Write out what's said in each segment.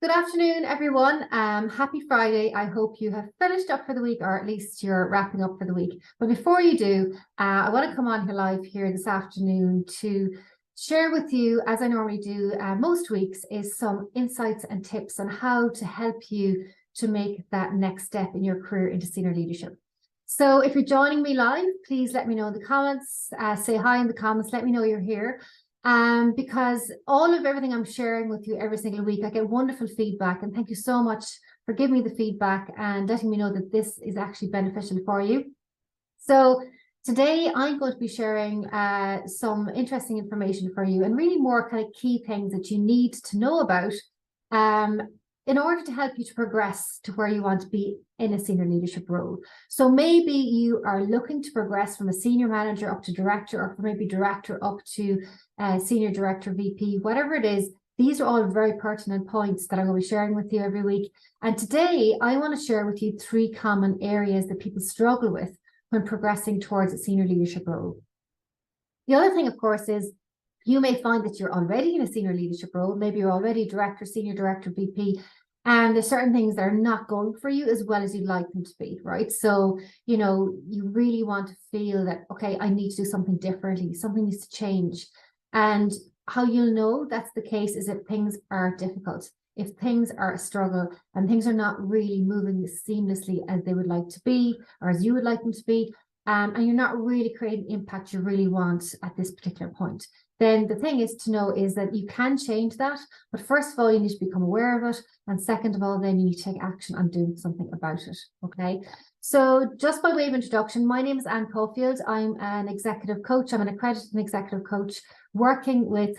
Good afternoon, everyone. Happy Friday. I hope you have finished up for the week, or at least you're wrapping up for the week. But before you do, I want to come on here live here this afternoon to share with you, as I normally do most weeks, is some insights and tips on how to help you to make that next step in your career into senior leadership. So if you're joining me live, please let me know in the comments, say hi in the comments, let me know you're here. Because all of everything I'm sharing with you every single week, I get wonderful feedback, and thank you so much for giving me the feedback and letting me know that this is actually beneficial for you. So today I'm going to be sharing some interesting information for you, and really more kind of key things that you need to know about in order to help you to progress to where you want to be in a senior leadership role. So maybe you are looking to progress from a senior manager up to director, or from maybe director up to senior director, VP, whatever it is. These are all very pertinent points that I'm going to be sharing with you every week. And today I want to share with you 3 common areas that people struggle with when progressing towards a senior leadership role. The other thing, of course, is you may find that you're already in a senior leadership role. Maybe you're already director, senior director, VP, and there's certain things that are not going for you as well as you'd like them to be, right? So, you really want to feel that, okay, I need to do something differently. Something needs to change. And how you'll know that's the case is if things are difficult, if things are a struggle and things are not really moving seamlessly as they would like to be, or as you would like them to be, and you're not really creating impact you really want at this particular point. Then the thing is to know is that you can change that, but first of all, you need to become aware of it. And second of all, then you need to take action on doing something about it, okay? So just by way of introduction, my name is Anne Caulfield. I'm an executive coach. I'm an accredited executive coach working with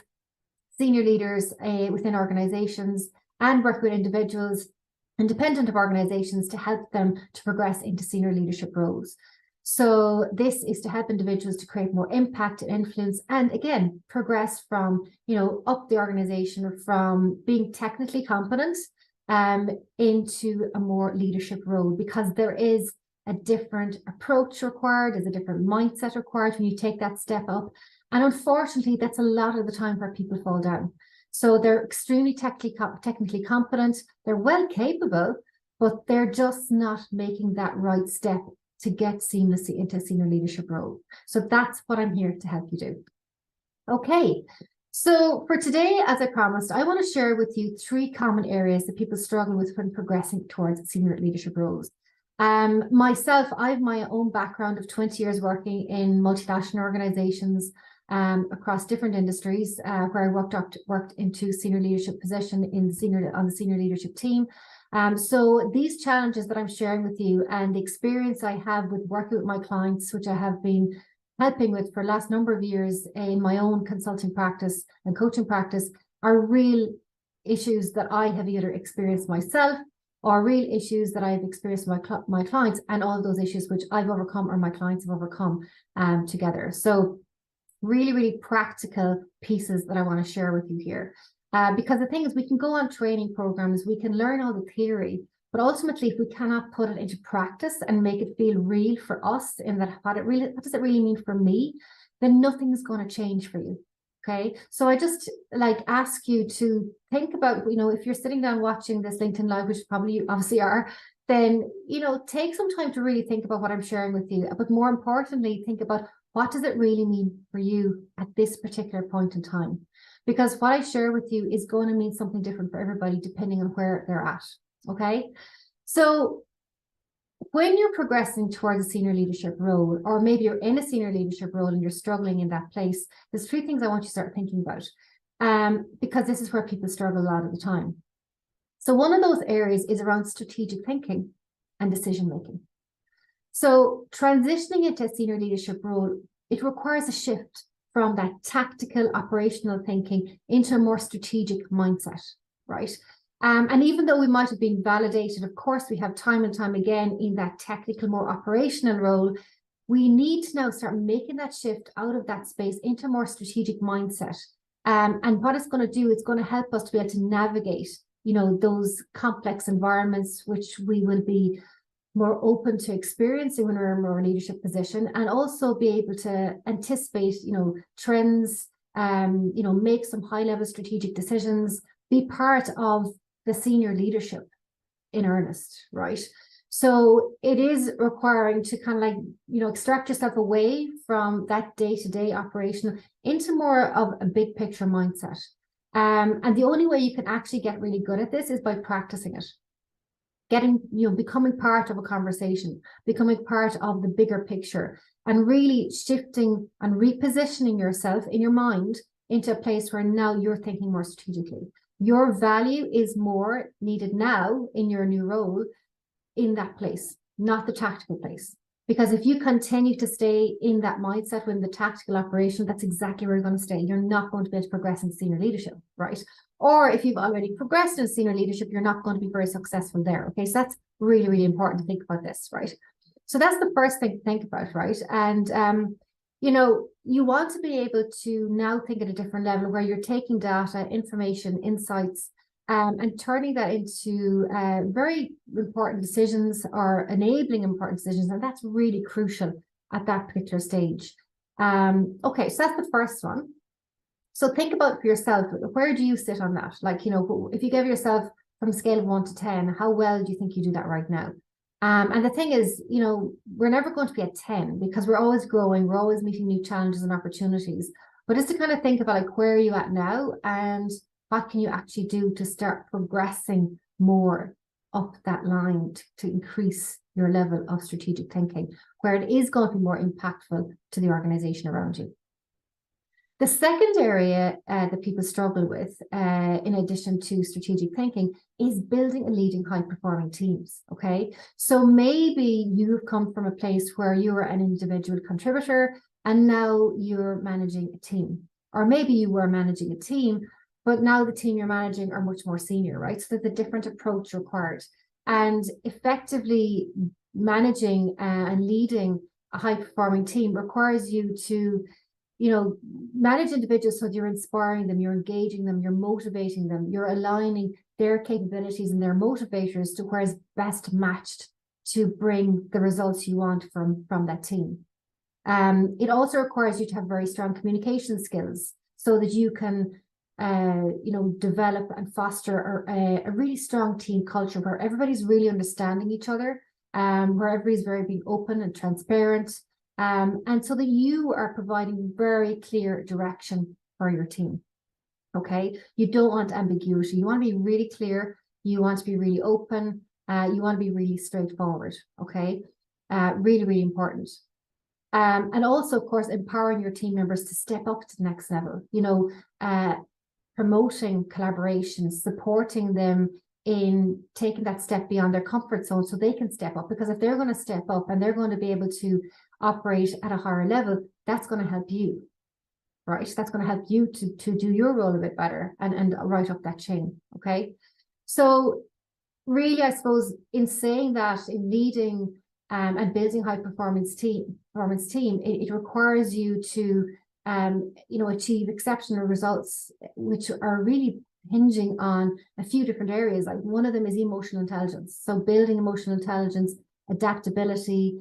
senior leaders within organizations and work with individuals independent of organizations to help them to progress into senior leadership roles. So this is to help individuals to create more impact and influence, and again, progress from, up the organization from being technically competent into a more leadership role, because there is a different approach required, there's a different mindset required when you take that step up. And unfortunately, that's a lot of the time where people fall down. So they're extremely technically competent, they're well capable, but they're just not making that right step to get seamlessly into a senior leadership role. So that's what I'm here to help you do. Okay, so for today, as I promised, I want to share with you 3 common areas that people struggle with when progressing towards senior leadership roles. Myself, I have my own background of 20 years working in multinational organizations across different industries, where I worked into senior leadership position on the senior leadership team. So these challenges that I'm sharing with you and the experience I have with working with my clients, which I have been helping with for the last number of years in my own consulting practice and coaching practice, are real issues that I have either experienced myself or real issues that I've experienced with my clients, and all of those issues which I've overcome or my clients have overcome together. So really, really practical pieces that I want to share with you here. Because the thing is, we can go on training programs, we can learn all the theory, but ultimately, if we cannot put it into practice and make it feel real for us, in that what does it really mean for me, then nothing is going to change for you. Okay, so I just ask you to think about, if you're sitting down watching this LinkedIn Live, which probably you obviously are, then, take some time to really think about what I'm sharing with you. But more importantly, think about, what does it really mean for you at this particular point in time? Because what I share with you is going to mean something different for everybody depending on where they're at, okay? So when you're progressing towards a senior leadership role, or maybe you're in a senior leadership role and you're struggling in that place, there's 3 things I want you to start thinking about, because this is where people struggle a lot of the time. So one of those areas is around strategic thinking and decision making. So transitioning into a senior leadership role, it requires a shift from that tactical operational thinking into a more strategic mindset, right? And even though we might have been validated, of course, we have time and time again in that technical, more operational role, we need to now start making that shift out of that space into a more strategic mindset. And what it's going to do, it's going to help us to be able to navigate, those complex environments, which we will be more open to experiencing when we're in a more leadership position, and also be able to anticipate, trends, make some high-level strategic decisions, be part of the senior leadership in earnest, right? So it is requiring to kind of like, extract yourself away from that day-to-day operation into more of a big picture mindset. And the only way you can actually get really good at this is by practicing it. Becoming part of a conversation, becoming part of the bigger picture, and really shifting and repositioning yourself in your mind into a place where now you're thinking more strategically. Your value is more needed now in your new role in that place, not the tactical place. Because if you continue to stay in that mindset when the tactical operation, that's exactly where you're going to stay. You're not going to be able to progress in senior leadership, right? Or if you've already progressed in senior leadership, you're not going to be very successful there. Okay, so that's really, really important to think about this, right? So that's the first thing to think about, right? And you want to be able to now think at a different level where you're taking data, information, insights, and turning that into very important decisions or enabling important decisions. And that's really crucial at that particular stage. Okay, so that's the first one. So think about for yourself, where do you sit on that? Like, if you give yourself from a scale of 1 to 10, how well do you think you do that right now? And the thing is, we're never going to be at 10 because we're always growing, we're always meeting new challenges and opportunities. But just to kind of think about like, where are you at now and what can you actually do to start progressing more up that line to increase your level of strategic thinking, where it is going to be more impactful to the organization around you. The second area that people struggle with, in addition to strategic thinking, is building and leading high-performing teams, okay? So maybe you've come from a place where you were an individual contributor and now you're managing a team. Or maybe you were managing a team, but now the team you're managing are much more senior, right? So there's a different approach required. And effectively managing and leading a high-performing team requires you to manage individuals so that you're inspiring them, you're engaging them, you're motivating them, you're aligning their capabilities and their motivators to where is best matched to bring the results you want from that team. It also requires you to have very strong communication skills so that you can develop and foster a really strong team culture where everybody's really understanding each other, where everybody's very being open and transparent, and so that you are providing very clear direction for your team. Okay, you don't want ambiguity. You want to be really clear. You want to be really open. You want to be really straightforward. Okay, really, really important. And also, of course, empowering your team members to step up to the next level. Promoting collaboration, supporting them in taking that step beyond their comfort zone so they can step up. Because if they're going to step up and they're going to be able to operate at a higher level, that's going to help you, right? That's going to help you to do your role a bit better and right up that chain, okay? So really, I suppose in saying that, in leading and building high-performance team, it requires you to achieve exceptional results, which are really hinging on a few different areas. Like one of them is emotional intelligence. So building emotional intelligence, adaptability,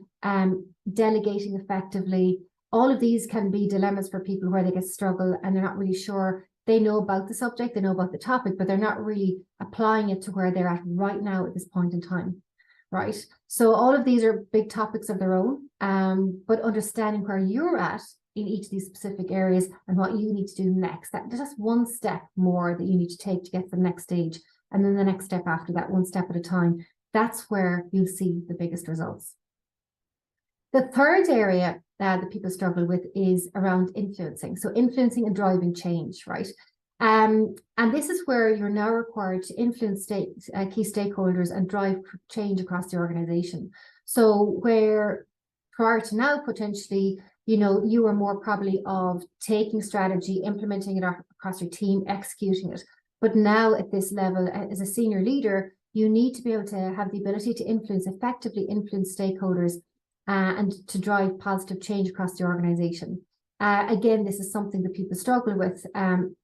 delegating effectively. All of these can be dilemmas for people where they get struggle and they're not really sure. They know about the subject, they know about the topic, but they're not really applying it to where they're at right now at this point in time, right? So all of these are big topics of their own, but understanding where you're at in each of these specific areas and what you need to do next. There's just one step more that you need to take to get to the next stage. And then the next step after that, one step at a time. That's where you'll see the biggest results. The third area that people struggle with is around influencing. So influencing and driving change, right? And this is where you're now required to influence key stakeholders and drive change across the organization. So where prior to now, potentially, you were more probably of taking strategy, implementing it across your team, executing it. But now at this level, as a senior leader, you need to be able to have the ability to effectively influence stakeholders and to drive positive change across the organization. Again, this is something that people struggle with,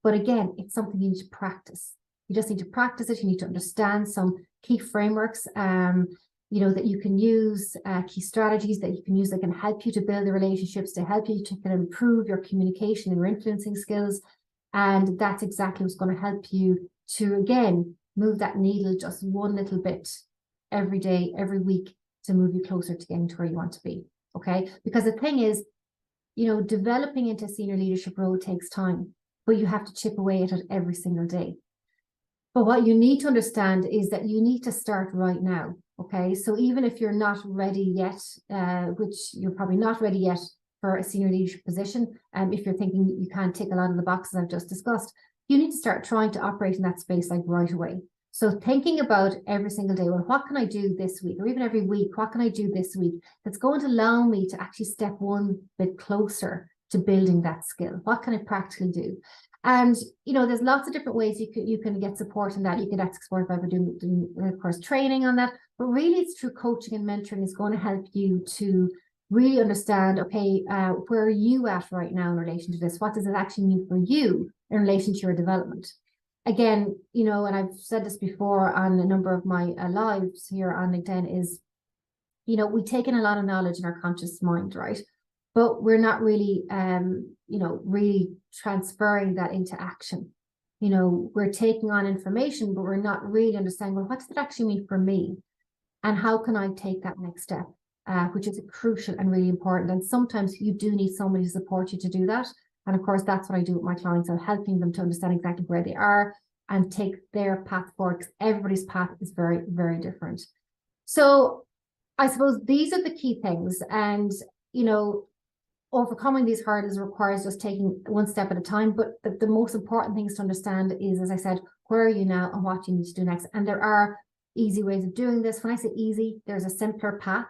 but again, it's something you need to practice. You just need to practice it. You need to understand some key frameworks, that you can use, key strategies that you can use that can help you to build the relationships, to help you to improve your communication and your influencing skills. And that's exactly what's going to help you to, again, move that needle just one little bit every day, every week, to move you closer to getting to where you want to be. Okay. Because the thing is, you know, developing into a senior leadership role takes time, but you have to chip away at it every single day. But what you need to understand is that you need to start right now. Okay. So even if you're not ready yet, which you're probably not ready yet for a senior leadership position, if you're thinking you can't tick a lot of the boxes I've just discussed, you need to start trying to operate in that space like right away. So thinking about every single day, well, what can I do this week, or even every week, what can I do this week that's going to allow me to actually step one bit closer to building that skill? What can I practically do? And, you know, there's lots of different ways you can get support in that. You can get support by doing, of course, training on that. But really, it's through coaching and mentoring is going to help you to really understand, okay, where are you at right now in relation to this? What does it actually mean for you in relation to your development? Again, you know, and I've said this before on a number of my lives here on LinkedIn is, you know, we take in a lot of knowledge in our conscious mind, right? But we're not really, you know, really transferring that into action. You know, we're taking on information, but we're not really understanding, well, what does it actually mean for me? And how can I take that next step? Which is crucial and really important. And sometimes you do need somebody to support you to do that. And of course, that's what I do with my clients. I'm helping them to understand exactly where they are and take their path forward, because everybody's path is very, very different. So I suppose these are the key things. And, you know, overcoming these hurdles requires just taking one step at a time. But the most important things to understand is, as I said, where are you now and what you need to do next? And there are easy ways of doing this. When I say easy, there's a simpler path.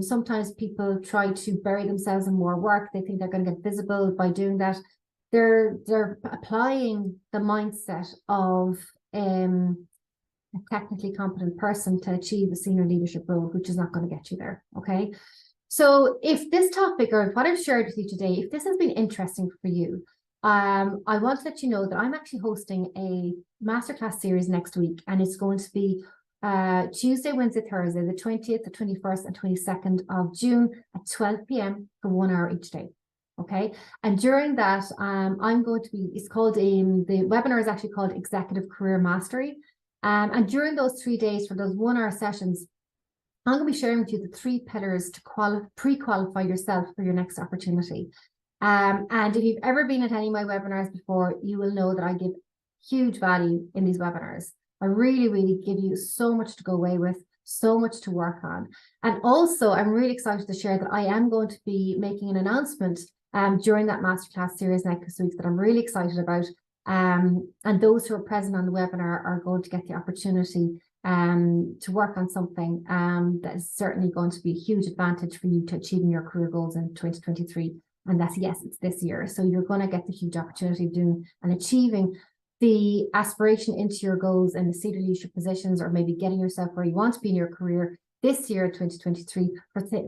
Sometimes people try to bury themselves in more work. They think they're going to get visible by doing that. They're applying the mindset of a technically competent person to achieve a senior leadership role, which is not going to get you there. Okay. So if this topic, or what I've shared with you today, if this has been interesting for you, I want to let you know that I'm actually hosting a masterclass series next week, and it's going to be Tuesday, Wednesday, Thursday, the 20th, the 21st, and 22nd of June at 12 p.m. for 1 hour each day. Okay. And during that, I'm going to be, it's called, the webinar is actually called Executive Career Mastery. And during those 3 days, for those 1 hour sessions, I'm going to be sharing with you the 3 pillars to pre-qualify yourself for your next opportunity. And if you've ever been at any of my webinars before, you will know that I give huge value in these webinars. I really, really give you so much to go away with, so much to work on. And also, I'm really excited to share that I am going to be making an announcement during that masterclass series next week that I'm really excited about. And those who are present on the webinar are going to get the opportunity to work on something that is certainly going to be a huge advantage for you to achieving your career goals in 2023. And that's, yes, it's this year. So you're going to get the huge opportunity of doing and achieving the aspiration into your goals and the senior leadership positions, or maybe getting yourself where you want to be in your career this year, 2023,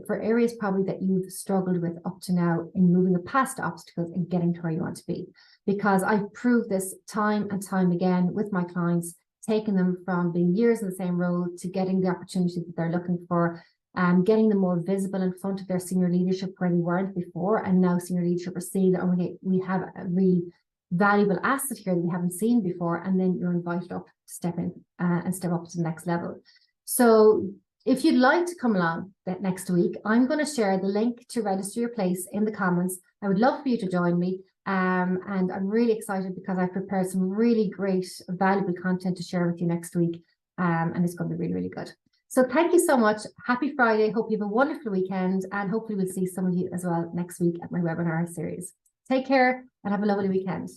for areas probably that you've struggled with up to now in moving past obstacles and getting to where you want to be. Because I've proved this time and time again with my clients, taking them from being years in the same role to getting the opportunity that they're looking for, getting them more visible in front of their senior leadership where they weren't before. And now senior leadership are seeing that, okay, we have a really valuable asset here that we haven't seen before. And then you're invited up to step in and step up to the next level. So if you'd like to come along that next week, I'm going to share the link to register your place in the comments. I would love for you to join me. And I'm really excited because I've prepared some really great, valuable content to share with you next week. And it's going to be really, really good. So thank you so much. Happy Friday. Hope you have a wonderful weekend, and hopefully we'll see some of you as well next week at my webinar series. Take care and have a lovely weekend.